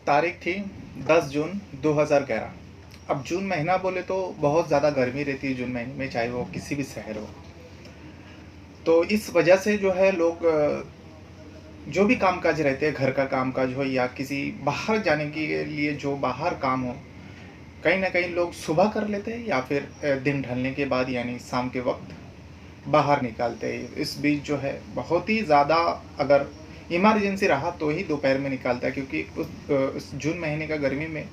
तारीख थी 10 जून 2011। अब जून महीना बोले तो बहुत ज़्यादा गर्मी रहती है जून महीने में, चाहे वो किसी भी शहर हो। तो इस वजह से जो है लोग जो भी कामकाज रहते हैं, घर का कामकाज हो या किसी बाहर जाने के लिए जो बाहर काम हो, कहीं ना कहीं लोग सुबह कर लेते हैं या फिर दिन ढलने के बाद यानी शाम के वक्त बाहर निकालते हैं। इस बीच जो है बहुत ही ज़्यादा अगर इमरजेंसी रहा तो ही दोपहर में निकालता है, क्योंकि उस जून महीने का गर्मी में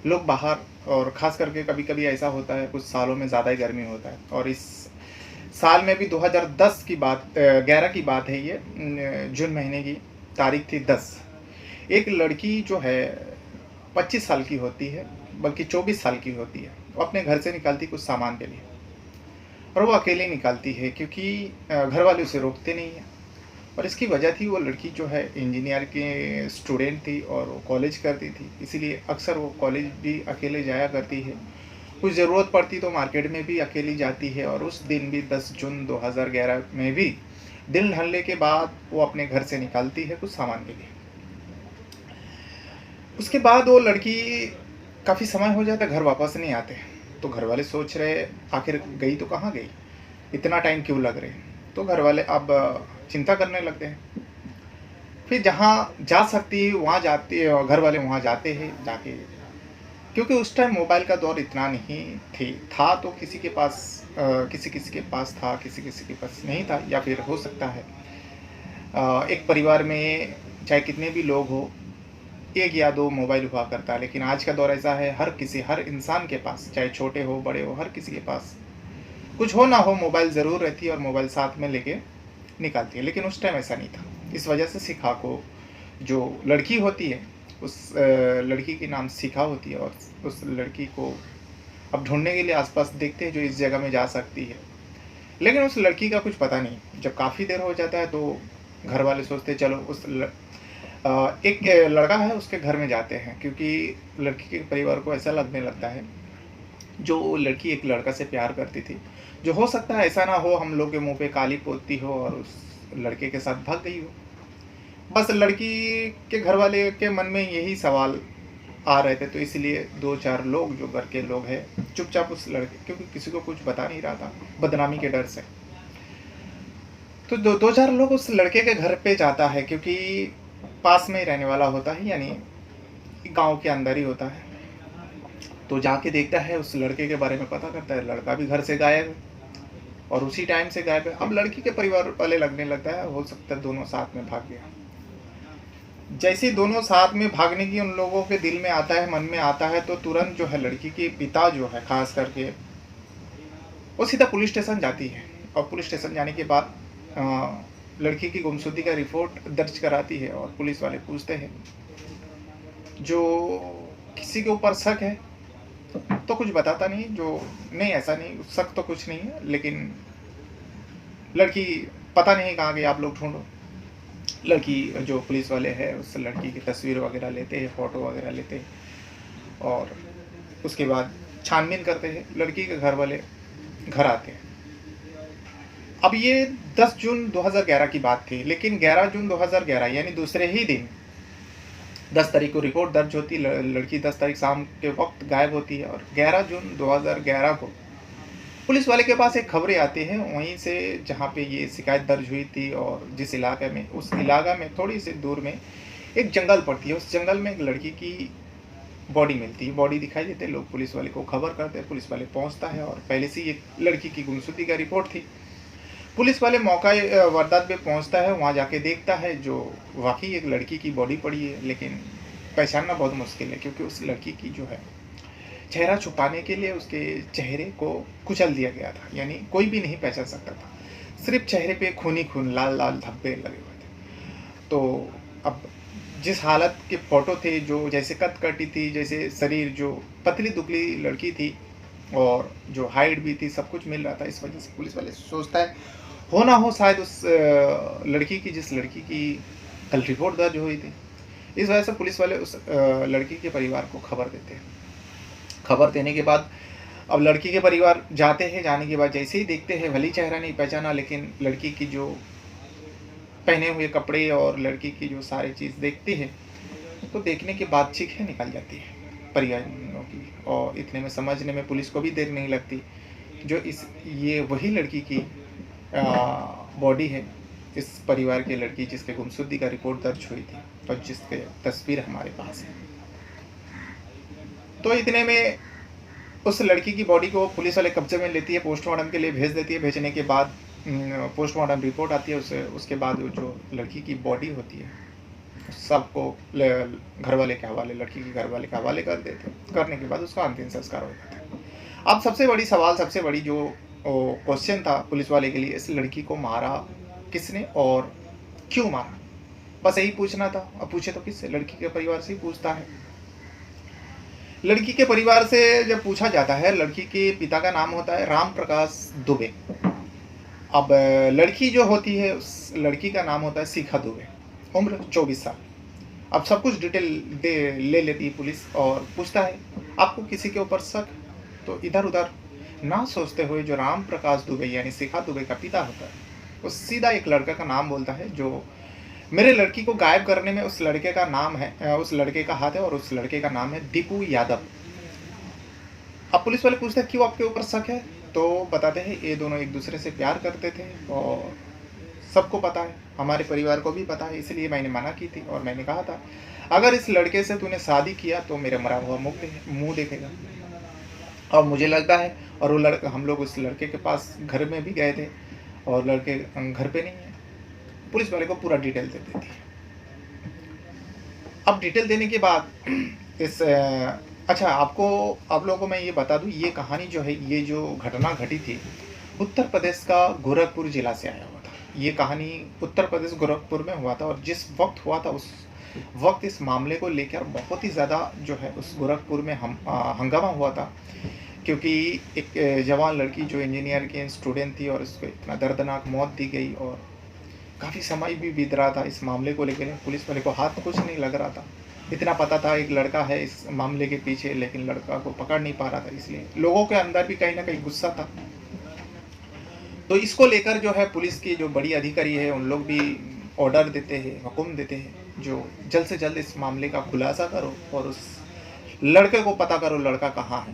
लोग बाहर, और ख़ास करके कभी कभी ऐसा होता है कुछ सालों में ज़्यादा ही गर्मी होता है। और इस साल में भी 2010 की बात 11 की बात है, ये जून महीने की तारीख थी 10। एक लड़की जो है 25 साल की होती है, बल्कि 24 साल की होती है। वो अपने घर से निकलती कुछ सामान के लिए, और वो अकेले निकालती है क्योंकि घर वाले उसे रोकते नहीं हैं। और इसकी वजह थी, वो लड़की जो है इंजीनियर के स्टूडेंट थी और वो कॉलेज करती थी, इसीलिए अक्सर वो कॉलेज भी अकेले जाया करती है। कुछ ज़रूरत पड़ती तो मार्केट में भी अकेली जाती है। और उस दिन भी 10 जून 2011 में भी दिन ढलने के बाद वो अपने घर से निकलती है कुछ सामान के लिए। उसके बाद वो लड़की काफ़ी समय हो जाता, घर वापस नहीं आते। तो घर वाले सोच रहे आखिर गई तो कहाँ गई, इतना टाइम क्यों लग रहे। तो घर वाले अब चिंता करने लगते हैं। फिर जहाँ जा सकती है वहाँ जाती है, घर वाले वहाँ जाते हैं जाके, क्योंकि उस टाइम मोबाइल का दौर इतना नहीं था। तो किसी के पास किसी किसी के पास था, किसी किसी के पास नहीं था, या फिर हो सकता है एक परिवार में चाहे कितने भी लोग हो, एक या दो मोबाइल हुआ करता है। लेकिन आज का दौर ऐसा है, हर इंसान के पास, चाहे छोटे हो बड़े हो, हर किसी के पास कुछ हो ना हो मोबाइल ज़रूर रहती है और मोबाइल साथ में लेके निकालती है। लेकिन उस टाइम ऐसा नहीं था। इस वजह से शिखा को, जो लड़की होती है, उस लड़की के नाम शिखा होती है, और उस लड़की को अब ढूंढने के लिए आसपास देखते हैं जो इस जगह में जा सकती है। लेकिन उस लड़की का कुछ पता नहीं। जब काफ़ी देर हो जाता है तो घर वाले सोचते चलो एक लड़का है उसके घर में जाते हैं, क्योंकि लड़की के परिवार को ऐसा लगने लगता है जो लड़की एक लड़का से प्यार करती थी, जो हो सकता है ऐसा ना हो हम लोग के मुंह पे काली पोतती हो और उस लड़के के साथ भाग गई हो। बस लड़की के घर वाले के मन में यही सवाल आ रहे थे, तो इसलिए दो चार लोग जो घर के लोग हैं चुपचाप उस लड़के, क्योंकि किसी को कुछ बता नहीं रहा था बदनामी के डर से, तो दो चार लोग उस लड़के के घर पे जाता है, क्योंकि पास में ही रहने वाला होता है, यानी गांव के अंदर ही होता है। तो जाके देखता है, उस लड़के के बारे में पता करता है, लड़का भी घर से गायब है और उसी टाइम से गायब है। अब लड़की के परिवार वाले लगने लगता है हो सकता है दोनों साथ में भाग गया। जैसे दोनों साथ में भागने की उन लोगों के दिल में आता है, मन में आता है, तो तुरंत जो है लड़की के पिता जो है खास करके वो सीधा पुलिस स्टेशन जाती है। और पुलिस स्टेशन जाने के बाद लड़की की गुमशुदगी का रिपोर्ट दर्ज कराती है। और पुलिस वाले पूछते हैं जो किसी के ऊपर शक है, तो कुछ बताता नहीं, जो नहीं ऐसा नहीं, शक तो कुछ नहीं है, लेकिन लड़की पता नहीं कहाँ गई, आप लोग ढूंढो। लड़की जो पुलिस वाले हैं उस लड़की की तस्वीर वगैरह लेते हैं, फ़ोटो वगैरह लेते हैं, और उसके बाद छानबीन करते हैं। लड़की के घर वाले घर आते हैं। अब ये 10 जून 2011 की बात थी, लेकिन 11 जून 2011 यानी दूसरे ही दिन 10 तारीख को रिपोर्ट दर्ज होती, लड़की 10 तारीख शाम के वक्त गायब होती है। और 11 जून 2011 को पुलिस वाले के पास एक खबरें आती हैं वहीं से जहाँ पे ये शिकायत दर्ज हुई थी, और जिस इलाके में, उस इलाका में थोड़ी सी दूर में एक जंगल पड़ती है। उस जंगल में एक लड़की की बॉडी मिलती है, बॉडी दिखाई देते, लोग पुलिस वाले को खबर करते हैं, पुलिस वाले पहुँचता है। और पहले से एक लड़की की गुमशुदगी का रिपोर्ट थी। पुलिस वाले मौका वारदात पे पहुंचता है, वहां जाके देखता है जो वाकई एक लड़की की बॉडी पड़ी है। लेकिन पहचानना बहुत मुश्किल है, क्योंकि उस लड़की की जो है चेहरा छुपाने के लिए उसके चेहरे को कुचल दिया गया था, यानी कोई भी नहीं पहचान सकता था। सिर्फ चेहरे पे खून ही खून, लाल लाल धब्बे लगे हुए थे। तो अब जिस हालत के फ़ोटो थे, जो जैसे कद कटी थी, जैसे शरीर जो पतली दुबली लड़की थी और जो हाइट भी थी, सब कुछ मिल रहा था। इस वजह से पुलिस वाले सोचता है हो ना हो शायद उस लड़की की, जिस लड़की की कल रिपोर्ट दर्ज हुई थी। इस वजह से पुलिस वाले उस लड़की के परिवार को खबर देते हैं। खबर देने के बाद अब लड़की के परिवार जाते हैं। जाने के बाद जैसे ही देखते हैं, भली चेहरा नहीं पहचाना, लेकिन लड़की की जो पहने हुए कपड़े और लड़की की जो सारी चीज़ देखती है, तो देखने के बाद चीखें निकल जाती है परिवारियों की, और इतने में समझने में पुलिस को भी देर नहीं लगती। जो इस ये वही लड़की की बॉडी है, इस परिवार की लड़की जिसके गुमशुदगी का रिपोर्ट दर्ज हुई थी और जिसके तस्वीर हमारे पास है। तो इतने में उस लड़की की बॉडी को पुलिस वाले कब्जे में लेती है, पोस्टमार्टम के लिए भेज देती है। भेजने के बाद पोस्टमार्टम रिपोर्ट आती है, उसके बाद वो जो लड़की की बॉडी होती है सबको घर वाले के हवाले, लड़की के घर वाले के हवाले कर देते हैं। करने के बाद उसका अंतिम संस्कार हो जाता है। अब सबसे बड़ी जो क्वेश्चन था पुलिस वाले के लिए, इस लड़की को मारा किसने और क्यों मारा, बस यही पूछना था। अब पूछे तो किससे? लड़की के परिवार से ही पूछता है। लड़की के परिवार से जब पूछा जाता है, लड़की के पिता का नाम होता है राम प्रकाश दुबे। अब लड़की जो होती है, उस लड़की का नाम होता है शिखा दुबे, उम्र 24 साल। अब सब कुछ डिटेल ले लेती है पुलिस और पूछता है आपको किसी के ऊपर शक? तो इधर उधर ना सोचते हुए जो राम प्रकाश दुबे यानी शिखा दुबे का पिता होता है, वो सीधा एक लड़का का नाम बोलता है जो मेरे लड़की को गायब करने में उस लड़के का नाम है, उस लड़के का हाथ है, और उस लड़के का नाम है दीपू यादव। अब पुलिस वाले पूछते हैं क्यों आपके ऊपर शक है? तो बताते हैं ये दोनों एक दूसरे से प्यार करते थे और सबको पता है, हमारे परिवार को भी पता है, इसलिए मैंने मना की थी और मैंने कहा था अगर इस लड़के से तूने शादी किया तो मेरा मरा हुआ मुंह देखेगा। और मुझे लगता है, और वो लड़का, हम लोग उस लड़के के पास घर में भी गए थे और लड़के घर पे नहीं है। पुलिस वाले को पूरा डिटेल दे देती है। अब डिटेल देने के बाद इस अच्छा, आप लोगों को मैं ये बता दूं, ये कहानी जो है, ये जो घटना घटी थी उत्तर प्रदेश का गोरखपुर जिला से आया हुआ था। ये कहानी उत्तर प्रदेश गोरखपुर में हुआ था और जिस वक्त हुआ था उस वक्त इस मामले को लेकर बहुत ही ज़्यादा जो है उस गोरखपुर में हंगामा हुआ था, क्योंकि एक जवान लड़की जो इंजीनियर की स्टूडेंट थी और उसको इतना दर्दनाक मौत दी गई और काफ़ी समय भी बीत रहा था इस मामले को लेकर। पुलिस वाले को हाथ कुछ नहीं लग रहा था, इतना पता था एक लड़का है इस मामले के पीछे, लेकिन लड़का को पकड़ नहीं पा रहा था, इसलिए लोगों के अंदर भी कहीं ना कहीं गुस्सा था। तो इसको लेकर जो है पुलिस की जो बड़ी अधिकारी है उन लोग भी ऑर्डर देते हैं, हुक्म देते हैं जो जल्द से जल्द इस मामले का खुलासा करो और उस लड़के को पता करो लड़का कहाँ है।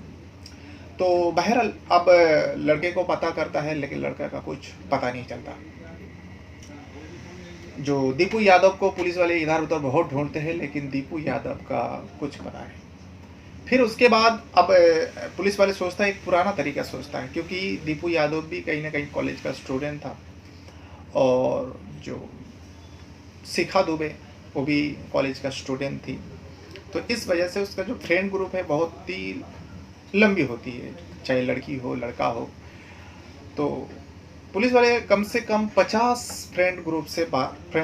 तो बहरहाल अब लड़के को पता करता है, लेकिन लड़का का कुछ पता नहीं चलता। जो दीपू यादव को पुलिस वाले इधर उधर बहुत ढूंढते हैं, लेकिन दीपू यादव का कुछ पता नहीं। फिर उसके बाद अब पुलिस वाले सोचता है, एक पुराना तरीका सोचता है, क्योंकि दीपू यादव भी कहीं ना कहीं कॉलेज का स्टूडेंट था और जो शिखा दुबे वो भी कॉलेज का स्टूडेंट थी। तो इस वजह से उसका जो फ्रेंड ग्रुप है बहुत ही लंबी होती है, चाहे लड़की हो लड़का हो। तो पुलिस वाले कम से कम 50 फ्रेंड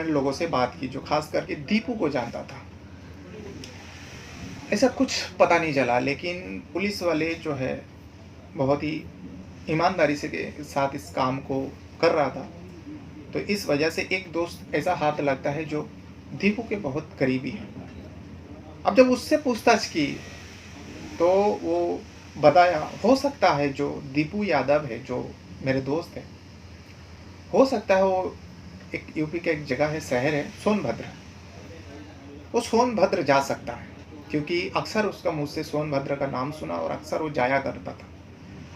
लोगों से बात की जो खास करके दीपू को जानता था। ऐसा कुछ पता नहीं चला, लेकिन पुलिस वाले जो है बहुत ही ईमानदारी से के साथ इस काम को कर रहा था। तो इस वजह से एक दोस्त ऐसा हाथ लगता है जो दीपू के बहुत करीबी है। अब जब उससे पूछताछ की तो वो बताया, हो सकता है जो दीपू यादव है जो मेरे दोस्त है, हो सकता है वो एक यूपी का एक जगह है, शहर है सोनभद्र, वो सोनभद्र जा सकता है, क्योंकि अक्सर उसका मुझ से सोनभद्र का नाम सुना और अक्सर वो जाया करता था।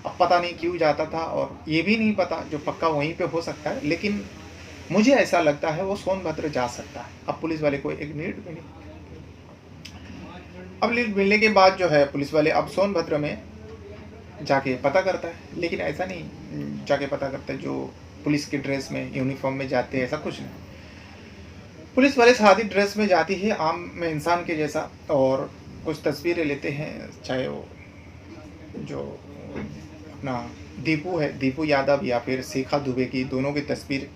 अब पता नहीं क्यों जाता था और ये भी नहीं पता जो पक्का वहीं पे हो सकता है, लेकिन मुझे ऐसा लगता है वो सोनभद्र जा सकता है। अब पुलिस वाले को एक लीड मिली। अब लीड मिलने के बाद जो है पुलिस वाले अब सोनभद्र में जाके पता करता है, लेकिन ऐसा नहीं जाके पता करता है जो पुलिस की ड्रेस में यूनिफॉर्म में जाते हैं, ऐसा कुछ नहीं। पुलिस वाले सादी ड्रेस में जाती है आम में इंसान के जैसा और कुछ तस्वीरें लेते हैं, चाहे वो जो अपना दीपू है, दीपू यादव या फिर शिखा दुबे की, दोनों की तस्वीर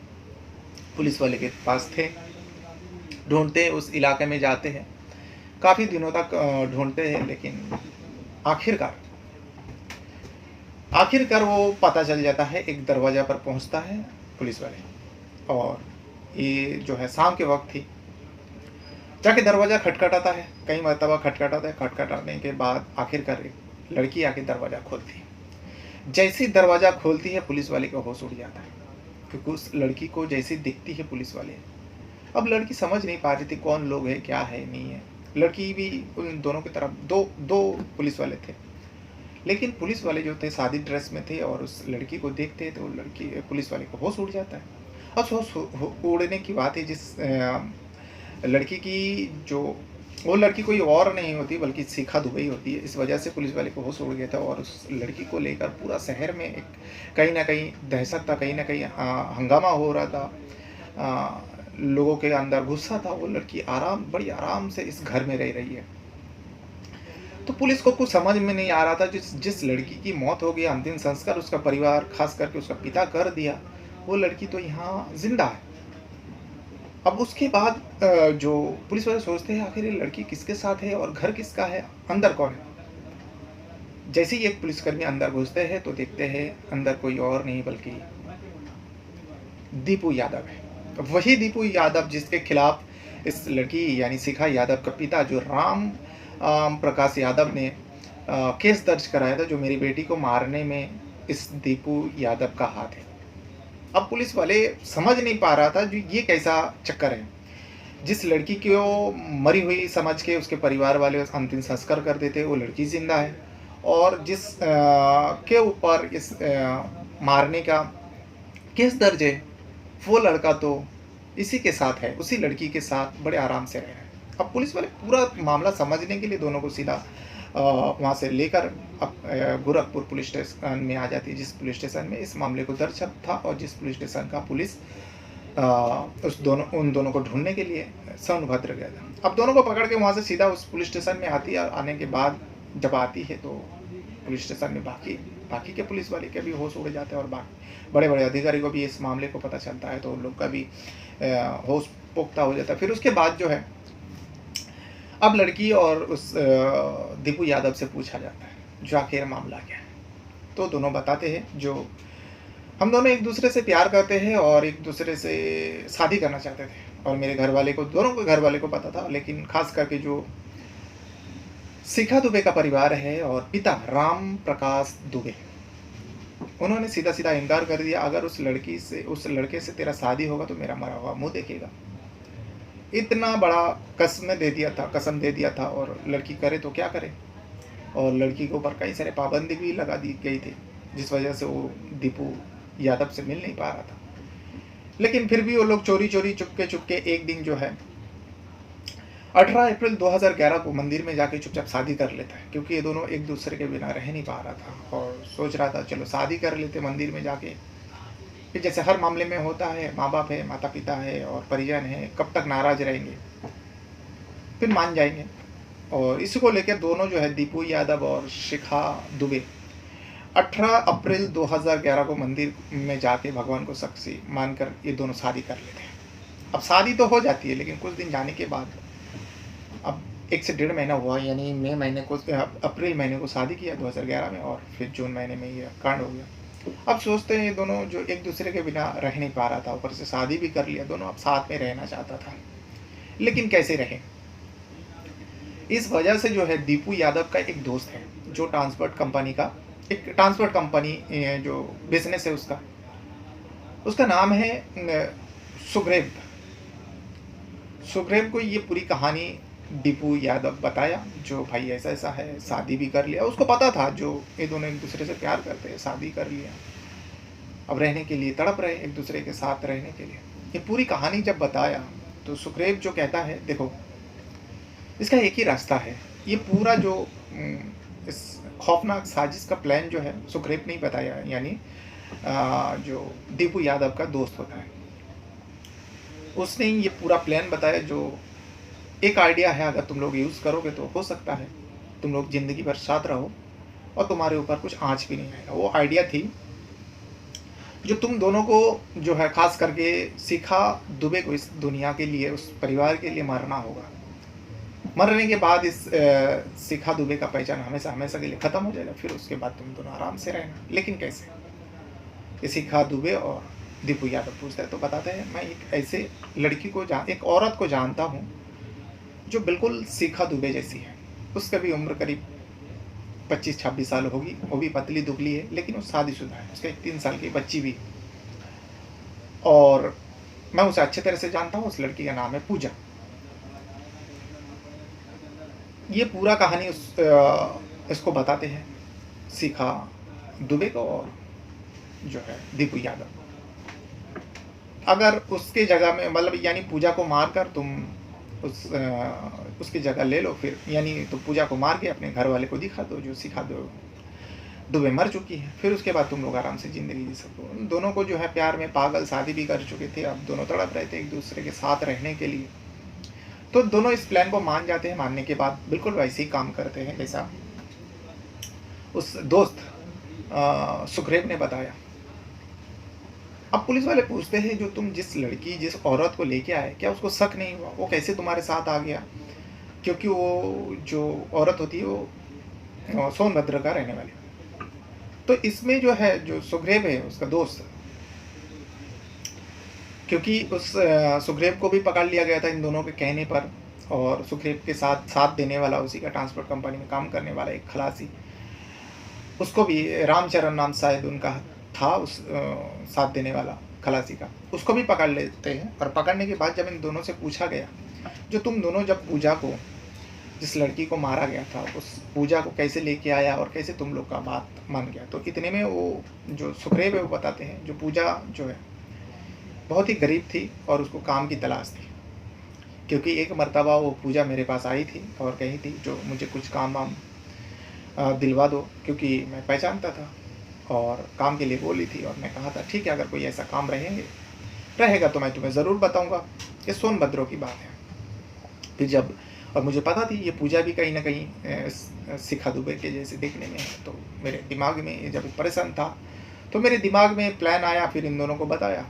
पुलिस वाले के पास थे। ढूंढते हैं, उस इलाके में जाते हैं, काफ़ी दिनों तक ढूंढते हैं, लेकिन आखिरकार वो पता चल जाता है। एक दरवाज़ा पर पहुंचता है पुलिस वाले और ये जो है शाम के वक्त थी, जाके दरवाज़ा खटखटाता है, कई मरतबा खटखटाता है। खटखटाने के बाद आखिरकार एक लड़की आके दरवाज़ा खोलती है। जैसे ही दरवाज़ा खोलती है पुलिस वाले का होश उड़ जाता है, क्योंकि उस लड़की को जैसे दिखती है पुलिस वाले, अब लड़की समझ नहीं पा रही थी कौन लोग है, क्या है, नहीं है। लड़की भी उन दोनों की तरफ, दो दो पुलिस वाले थे। लेकिन पुलिस वाले जो थे सादी ड्रेस में थे और उस लड़की को देखते हैं तो लड़की पुलिस वाले को होश उड़ जाता है। अब होश उड़ने की बात है जिस लड़की की, जो वो लड़की कोई और नहीं होती बल्कि शिखा दुबे होती है। इस वजह से पुलिस वाले को होश उड़ गया था और उस लड़की को लेकर पूरा शहर में एक कहीं न कहीं दहशत था, कहीं न कहीं हंगामा हो रहा था। लोगों के अंदर गुस्सा था। वो लड़की बड़ी आराम से इस घर में रह रही है। तो पुलिस को कुछ समझ में नहीं आ रहा था, जिस जिस लड़की की मौत हो गई, अंतिम संस्कार उसका परिवार खास करके उसका पिता कर दिया, वो लड़की तो यहाँ जिंदा है। अब उसके बाद जो पुलिस वाले सोचते हैं आखिर ये लड़की किसके साथ है और घर किसका है, अंदर कौन है। जैसे ही एक पुलिसकर्मी अंदर घुसते हैं तो देखते हैं अंदर कोई और नहीं बल्कि दीपू यादव है। वही दीपू यादव जिसके खिलाफ इस लड़की यानी शिखा यादव का पिता जो राम प्रकाश यादव ने केस दर्ज कराया था, जो मेरी बेटी को मारने में इस दीपू यादव का हाथ है। अब पुलिस वाले समझ नहीं पा रहा था जो ये कैसा चक्कर है। जिस लड़की को मरी हुई समझ के उसके परिवार वाले अंतिम संस्कार कर देते, वो लड़की जिंदा है। और जिस के ऊपर इस मारने का केस दर्ज है, वो लड़का तो इसी के साथ है, उसी लड़की के साथ बड़े आराम से रह रहा है। अब पुलिस वाले पूरा मामला समझने के लिए दोनों को सीधा वहाँ से लेकर अब गोरखपुर पुलिस स्टेशन में आ जाती है, जिस पुलिस स्टेशन में इस मामले को दर्ज था और जिस पुलिस स्टेशन का पुलिस उन दोनों को ढूंढने के लिए सोनभद्र गया था। अब दोनों को पकड़ के वहाँ से सीधा उस पुलिस स्टेशन में आती है। आने के बाद जब आती है तो पुलिस स्टेशन में बाकी के पुलिस वाले के भी होश उड़ जाते हैं और बाकी बड़े बड़े अधिकारी को भी इस मामले को पता चलता है, तो उन लोग का भी होश पुख्ता हो जाता है। फिर उसके बाद जो है अब लड़की और उस दीपू यादव से पूछा जाता है जो आखिर मामला क्या है। तो दोनों बताते हैं जो हम दोनों एक दूसरे से प्यार करते हैं और एक दूसरे से शादी करना चाहते थे। और मेरे घर वाले को, दोनों के घर वाले को पता था, लेकिन खास करके जो शिखा दुबे का परिवार है और पिता राम प्रकाश दुबे, उन्होंने सीधा सीधा इनकार कर दिया। अगर उस लड़के से तेरा शादी होगा तो मेरा मरा हुआ मुंह देखेगा। इतना बड़ा कसम दे दिया था और लड़की करे तो क्या करे। और लड़की के ऊपर कई सारे पाबंदी भी लगा दी गई थी, जिस वजह से वो दीपू यादव से मिल नहीं पा रहा था। लेकिन फिर भी वो लोग चोरी चुपके एक दिन जो है 18 अप्रैल 2011 को मंदिर में जाके चुपचाप शादी कर लेता है, क्योंकि ये दोनों एक दूसरे के बिना रह नहीं पा रहा था और सोच रहा था चलो शादी कर लेते मंदिर में जाके। फिर जैसे हर मामले में होता है, माँ बाप है, माता पिता है और परिजन है, कब तक नाराज रहेंगे, फिर मान जाएंगे। और इसको लेकर दोनों जो है दीपू यादव और शिखा दुबे 18 अप्रैल 2011 को मंदिर में जाके भगवान को साक्षी मानकर ये दोनों शादी कर लेते हैं। अब शादी तो हो जाती है, लेकिन कुछ दिन जाने के बाद, अब 1 से 1.5 महीना हुआ, यानी अप्रैल महीने को शादी किया 2011 में और फिर जून महीने में ये कांड हो गया। अब सोचते हैं ये दोनों जो एक दूसरे के बिना रह नहीं पा रहा था, ऊपर से शादी भी कर लिया, दोनों अब साथ में रहना चाहता था, लेकिन कैसे रहे। इस वजह से जो है दीपू यादव का एक दोस्त है जो ट्रांसपोर्ट कंपनी जो बिजनेस है उसका नाम है सुग्रेव। को ये पूरी कहानी दीपू यादव बताया, जो भाई ऐसा ऐसा है, शादी भी कर लिया। उसको पता था जो ये दोनों एक दूसरे से प्यार करते हैं, शादी कर लिया, अब रहने के लिए तड़प रहे एक दूसरे के साथ रहने के लिए। ये पूरी कहानी जब बताया तो सुग्रीव जो कहता है देखो इसका एक ही रास्ता है। ये पूरा जो इस खौफनाक साजिश का प्लान जो है सुग्रीव ने ही बताया, यानी जो दीपू यादव का दोस्त होता है उसने ये पूरा प्लान बताया। जो एक आइडिया है, अगर तुम लोग यूज़ करोगे तो हो सकता है तुम लोग ज़िंदगी भर साथ रहो और तुम्हारे ऊपर कुछ आँच भी नहीं आएगा। वो आइडिया थी जो तुम दोनों को जो है, खास करके शिखा दुबे को इस दुनिया के लिए, उस परिवार के लिए मरना होगा। मरने के बाद इस शिखा दुबे का पहचान हमेशा हमेशा के लिए ख़त्म हो जाएगा, फिर उसके बाद तुम दोनों आराम से रहना। लेकिन कैसे? ये शिखा दुबे और दीपू यादव पूछता है तो बताते हैं, मैं एक ऐसे लड़की को एक औरत को जानता हूँ जो बिल्कुल शिखा दुबे जैसी है। उसका भी उम्र करीब 25-26 साल होगी, वो भी पतली दुबली है, लेकिन वो शादीशुदा है, उसका 3 साल की बच्ची भी। और मैं उसे अच्छे तरह से जानता हूँ। उस लड़की का नाम है पूजा। ये पूरा कहानी इसको बताते हैं, शिखा दुबे को और जो है दीपू यादव। अगर उसके जगह में मतलब यानी पूजा को मार कर तुम उसकी जगह ले लो, फिर यानी तो पूजा को मार के अपने घर वाले को दिखा दो जो शिखा दो दुबे मर चुकी है, फिर उसके बाद तुम लोग आराम से ज़िंदगी जी सको। दोनों को जो है प्यार में पागल, शादी भी कर चुके थे, अब दोनों तड़प रहे थे एक दूसरे के साथ रहने के लिए। तो दोनों इस प्लान को मान जाते हैं। मानने के बाद बिल्कुल वैसे ही काम करते हैं जैसा उस दोस्त सुखरेब ने बताया। अब पुलिस वाले पूछते हैं, जो तुम जिस औरत को लेके आए, क्या उसको शक नहीं हुआ वो कैसे तुम्हारे साथ आ गया? क्योंकि वो जो औरत होती है वो सोनभद्र का रहने वाली। तो इसमें जो है जो सुखरेब है उसका दोस्त, क्योंकि उस सुखरेब को भी पकड़ लिया गया था इन दोनों के कहने पर, और सुखरेब के साथ देने वाला उसी का ट्रांसपोर्ट कंपनी में काम करने वाला एक खलासी, उसको भी रामचरण नाम शायद उनका था, उस साथ देने वाला खलासी का, उसको भी पकड़ लेते हैं। और पकड़ने के बाद जब इन दोनों से पूछा गया, जो तुम दोनों जब पूजा को, जिस लड़की को मारा गया था, उस पूजा को कैसे लेके आया और कैसे तुम लोग का बात मान गया? तो इतने में वो जो सुखरेब है वो बताते हैं, जो पूजा जो है बहुत ही गरीब थी और उसको काम की तलाश थी, क्योंकि एक मर्तबा वो पूजा मेरे पास आई थी और कही थी जो मुझे कुछ काम वाम दिलवा दो, क्योंकि मैं पहचानता था, और काम के लिए बोली थी। और मैं कहा था ठीक है, अगर कोई ऐसा काम रहेगा तो मैं तुम्हें ज़रूर बताऊंगा। ये सोनभद्रों की बात है। फिर जब, और मुझे पता थी ये पूजा भी कहीं ना कहीं शिखा दुबे के जैसे देखने में है, तो मेरे दिमाग में जब परेशान था तो मेरे दिमाग में प्लान आया, फिर इन दोनों को बताया।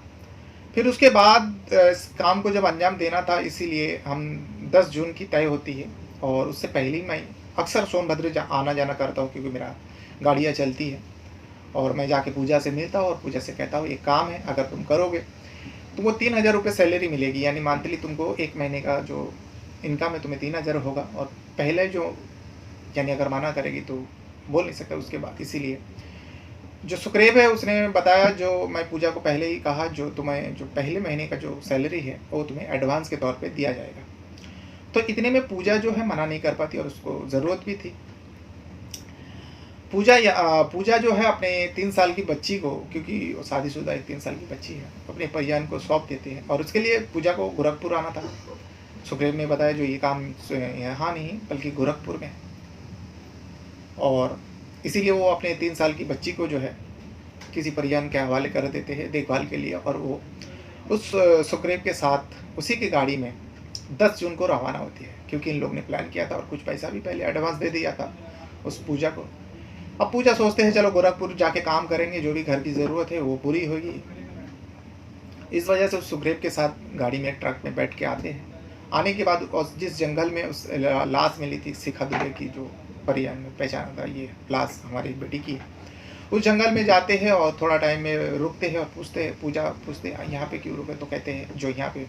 फिर उसके बाद इस काम को जब अंजाम देना था, इसीलिए हम 10 जून की तय होती है, और उससे पहले मैं अक्सर सोनभद्र आना जाना करता हूँ, क्योंकि मेरा गाड़ियाँ चलती है। और मैं जाके पूजा से मिलता हूँ और पूजा से कहता हूँ ये काम है, अगर तुम करोगे तुमको 3000 रुपये सैलरी मिलेगी, यानी मंथली तुमको 1 महीने का जो इनकम है तुम्हें 3000 होगा। और पहले जो यानी अगर माना करेगी तो बोल नहीं सकता उसके बाद। इसीलिए जो सुखरेब है उसने बताया, जो मैं पूजा को पहले ही कहा, जो तुम्हें जो पहले महीने का जो सैलरी है वो तुम्हें एडवांस के तौर पे दिया जाएगा। तो इतने में पूजा जो है मना नहीं कर पाती, और उसको ज़रूरत भी थी। पूजा जो है अपने 3 साल की बच्ची को, क्योंकि वो शादीशुदा एक 3 साल की बच्ची है, अपने परिजन को सौंप देते हैं, और उसके लिए पूजा को गोरखपुर आना था। सुखरेब ने बताया जो ये काम यहाँ नहीं बल्कि गोरखपुर में, और इसीलिए वो अपने 3 साल की बच्ची को जो है किसी परिजन के हवाले कर देते हैं देखभाल के लिए। और वो उस सुखरेब के साथ उसी की गाड़ी में 10 जून को रवाना होती है, क्योंकि इन लोग ने प्लान किया था और कुछ पैसा भी पहले एडवांस दे दिया था उस पूजा को। अब पूजा सोचते हैं चलो गोरखपुर जाके काम करेंगे, जो भी घर की ज़रूरत है वो पूरी होगी। इस वजह से उस सुखरेब के साथ गाड़ी में ट्रक में बैठ के आते हैं। आने के बाद जिस जंगल में उस लाश मिली थी शिखा दुबे की, जो परिजन ने पहचाना था ये लाश हमारी बेटी की है, उस जंगल में जाते हैं और थोड़ा टाइम में रुकते हैं और पूछते हैं यहाँ पे क्यों रुके? तो कहते हैं जो यहाँ पे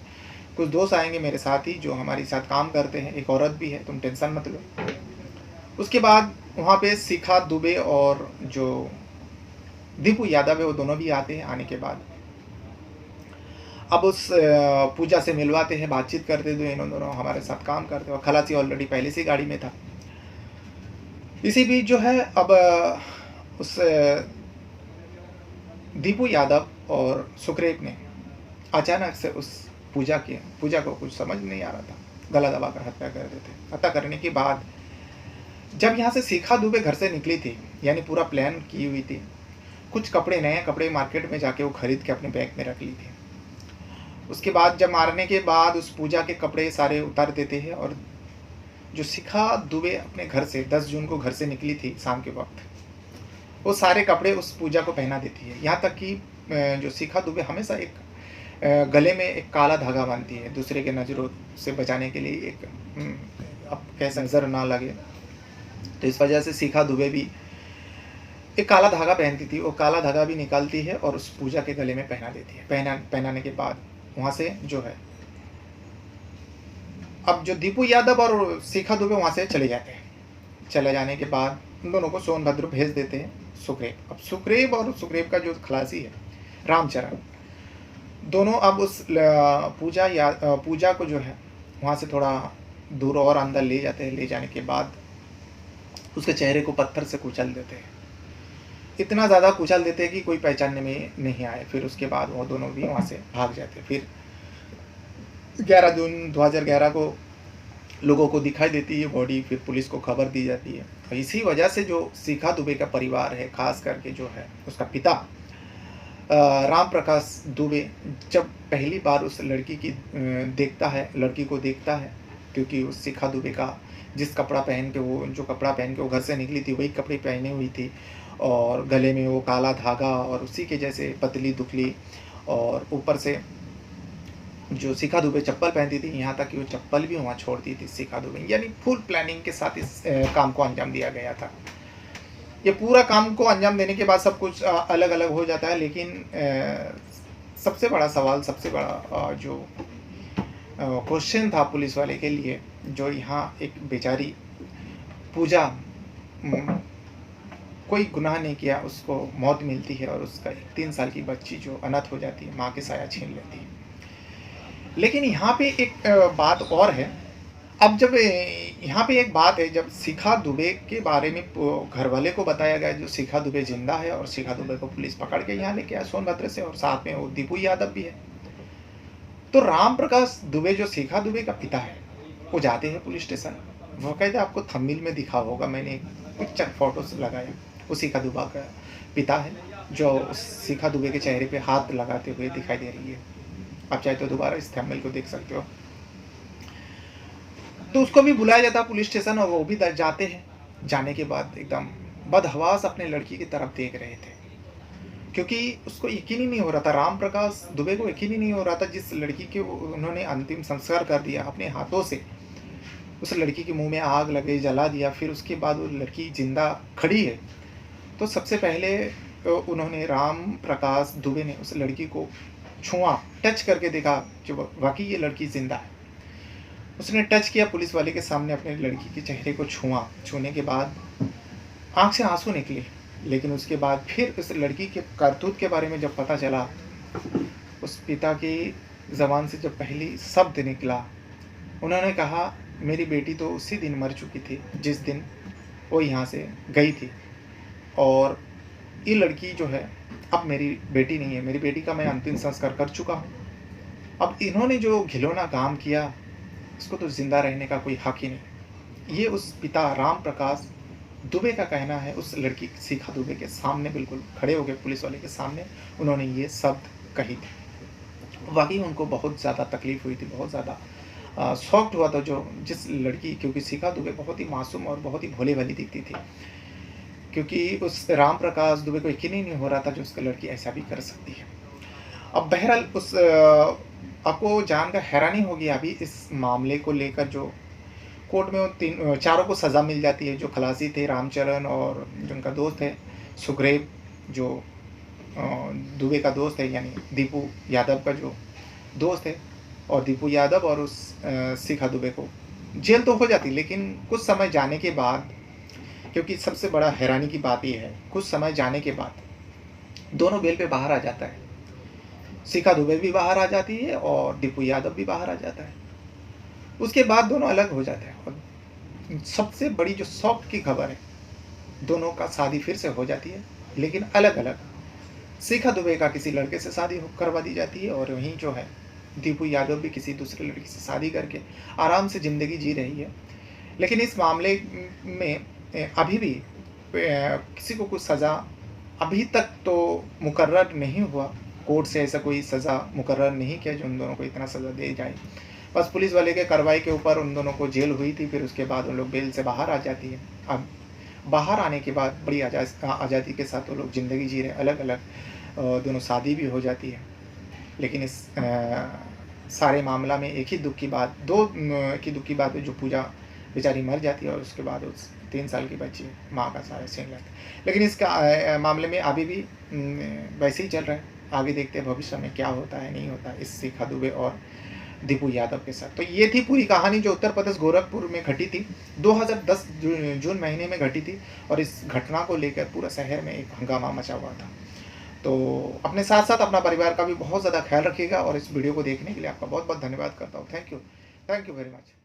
कुछ दोस्त आएंगे मेरे साथ ही, जो हमारे साथ काम करते हैं, एक औरत भी है, तुम टेंशन मत लो। उसके बाद वहाँ पे शिखा दुबे और जो दीपू यादव है वो दोनों भी आते हैं। आने के बाद अब उस पूजा से मिलवाते हैं, बातचीत करते हुए इन दोनों हमारे साथ काम करते हैं, और खलासी ऑलरेडी पहले से गाड़ी में था। इसी बीच जो है अब उस दीपू यादव और सुखरेब ने अचानक से उस पूजा को कुछ समझ नहीं आ रहा था, गला दबाकर हत्या कर देते। हत्या करने के बाद जब यहाँ से शिखा दुबे घर से निकली थी, यानी पूरा प्लान की हुई थी, कुछ नए कपड़े मार्केट में जाके वो खरीद के अपने बैग में रख ली थी। उसके बाद जब मारने के बाद उस पूजा के कपड़े सारे उतार देते हैं, और जो शिखा दुबे अपने घर से 10 जून को घर से निकली थी शाम के वक्त, वो सारे कपड़े उस पूजा को पहना देती है। यहाँ तक कि जो शिखा दुबे हमेशा एक गले में एक काला धागा बांधती है, दूसरे के नज़रों से बचाने के लिए, एक अब कैसे नज़र ना लगे, तो इस वजह से शिखा दुबे भी एक काला धागा पहनती थी। वो काला धागा भी निकालती है और उस पूजा के गले में पहना देती है। पहनाने के बाद वहाँ से जो है, अब जो दीपू यादव और शिखा दुबे वहाँ से चले जाते हैं। चले जाने के बाद उन दोनों को सोनभद्र भेज देते हैं सुखरेब। अब सुखरेब और सुखरेब का जो खलासी है रामचरण, दोनों अब उस पूजा को जो है वहाँ से थोड़ा दूर और अंदर ले जाते हैं, ले जाने के बाद उसके चेहरे को पत्थर से कुचल देते हैं। इतना ज़्यादा कुचल देते हैं कि कोई पहचानने में नहीं आए। फिर उसके बाद वो दोनों भी वहाँ से भाग जाते हैं। फिर 11 जून 2011 को लोगों को दिखाई देती है बॉडी, फिर पुलिस को खबर दी जाती है। तो इसी वजह से जो शिखा दुबे का परिवार है, ख़ास करके जो है उसका पिता राम प्रकाश दुबे, जब पहली बार उस लड़की की देखता है, लड़की को देखता है, क्योंकि उस शिखा दुबे का जिस कपड़ा पहन के वो जो कपड़ा पहन के वो घर से निकली थी वही कपड़े पहने हुई थी, और गले में वो काला धागा और उसी के जैसे पतली दुखली, और ऊपर से जो शिखा दुबे चप्पल पहनती थी, यहाँ तक कि वो चप्पल भी वहाँ छोड़ती थी शिखा दुबे। यानी फुल प्लानिंग के साथ इस काम को अंजाम दिया गया था। ये पूरा काम को अंजाम देने के बाद सब कुछ अलग अलग हो जाता है, लेकिन सबसे बड़ा सवाल, सबसे बड़ा जो क्वेश्चन था पुलिस वाले के लिए, जो यहाँ एक बेचारी पूजा कोई गुनाह नहीं किया, उसको मौत मिलती है और उसका 3 साल की बच्ची जो अनाथ हो जाती है, माँ के साया छीन लेती है। लेकिन यहाँ पे एक बात और है। अब जब यहाँ पे एक बात है, जब शिखा दुबे के बारे में घर वाले को बताया गया, जो शिखा दुबे जिंदा है और शिखा दुबे को पुलिस पकड़ के यहाँ लेके आया सोनभद्र से, और साथ में वो दीपू यादव भी है। तो राम प्रकाश दुबे जो शिखा दुबे का पिता है, वो जाते हैं पुलिस स्टेशन। वो कहते आपको थंबनेल में दिखा होगा, मैंने एक पिक्चर फोटोस लगाया, वो शिखा दुबे का पिता है, जो शिखा दुबे के चेहरे पे हाथ लगाते हुए दिखाई दे रही है। आप चाहे तो दोबारा इस थंबनेल को देख सकते हो। तो उसको भी बुलाया जाता है पुलिस स्टेशन, और वो भी जाते हैं। जाने के बाद एकदम बदहवास अपने लड़की की तरफ देख रहे थे, क्योंकि उसको यकीन ही नहीं हो रहा था, राम प्रकाश दुबे को यकीन ही नहीं हो रहा था, जिस लड़की के उन्होंने अंतिम संस्कार कर दिया अपने हाथों से, उस लड़की के मुंह में आग लगे, जला दिया, फिर उसके बाद वो लड़की जिंदा खड़ी है। तो सबसे पहले उन्होंने राम प्रकाश दुबे ने उस लड़की को छुआ, टच करके देखा जो वाकई ये लड़की जिंदा है। उसने टच किया पुलिस वाले के सामने, अपने लड़की के चेहरे को छुआ। छूने के बाद आंख से आंसू निकले, लेकिन उसके बाद फिर उस लड़की के करतूत के बारे में जब पता चला, उस पिता की ज़बान से जब पहली शब्द निकला, उन्होंने कहा मेरी बेटी तो उसी दिन मर चुकी थी जिस दिन वो यहाँ से गई थी, और ये लड़की जो है अब मेरी बेटी नहीं है, मेरी बेटी का मैं अंतिम संस्कार कर चुका हूँ। अब इन्होंने जो घिनौना काम किया, उसको तो जिंदा रहने का कोई हक ही नहीं। ये उस पिता राम प्रकाश दुबे का कहना है। उस लड़की शिखा दुबे के सामने बिल्कुल खड़े हो गए, पुलिस वाले के सामने उन्होंने ये शब्द कही थी। वाकई उनको बहुत ज़्यादा तकलीफ हुई थी, बहुत ज़्यादा शॉक्ड हुआ था जो जिस लड़की, क्योंकि शिखा दुबे बहुत ही मासूम और बहुत ही भोले भाली दिखती थी, क्योंकि उस राम प्रकाश दुबे को यकीन ही नहीं हो रहा था जो उसकी लड़की ऐसा भी कर सकती है। अब बहरहाल उस आपको जानकर हैरानी होगी अभी इस मामले को लेकर, जो कोर्ट में वो चारों को सज़ा मिल जाती है। जो खलासी थे रामचरण, और जो उनका दोस्त है सुग्रीव, जो दुबे का दोस्त है, यानी दीपू यादव का जो दोस्त है, और दीपू यादव और उस शिखा दुबे को जेल तो हो जाती, लेकिन कुछ समय जाने के बाद, क्योंकि सबसे बड़ा हैरानी की बात यह है, कुछ समय जाने के बाद दोनों बेल पे बाहर आ जाता है। शिखा दुबे भी बाहर आ जाती है और दीपू यादव भी बाहर आ जाता है। उसके बाद दोनों अलग हो जाते हैं, और सबसे बड़ी जो शॉक की खबर है, दोनों का शादी फिर से हो जाती है, लेकिन अलग अलग। शिखा दुबे का किसी लड़के से शादी करवा दी जाती है, और वहीं जो है दीपू यादव भी किसी दूसरे लड़की से शादी करके आराम से ज़िंदगी जी रही है। लेकिन इस मामले में अभी भी किसी को कुछ सज़ा अभी तक तो मुकर्रर नहीं हुआ। कोर्ट से ऐसा कोई सज़ा मुकर्रर नहीं किया जो उन दोनों को इतना सज़ा दे जाए। बस पुलिस वाले के कार्रवाई के ऊपर उन दोनों को जेल हुई थी, फिर उसके बाद उन लोग बेल से बाहर आ जाती है। अब बाहर आने के बाद बड़ी आज़ादी के साथ वो लोग ज़िंदगी जी रहे, अलग अलग, दोनों शादी भी हो जाती है। लेकिन इस सारे मामला में एक ही दुख की बात है, जो पूजा बेचारी मर जाती है, और उसके बाद उस 3 साल की बच्ची माँ का सारा छीन लेते हैं। लेकिन इसका मामले में अभी भी वैसे ही चल रहा है। आगे देखते हैं भविष्य में क्या होता है, नहीं होता इस शिखा दुबे और दीपू यादव के साथ। तो ये थी पूरी कहानी जो उत्तर प्रदेश गोरखपुर में घटी थी, 2010 जून महीने में घटी थी, और इस घटना को लेकर पूरा शहर में एक हंगामा मचा हुआ था। तो अपने साथ साथ अपना परिवार का भी बहुत ज़्यादा ख्याल रखिएगा, और इस वीडियो को देखने के लिए आपका बहुत बहुत धन्यवाद करता हूँ। Thank you very much.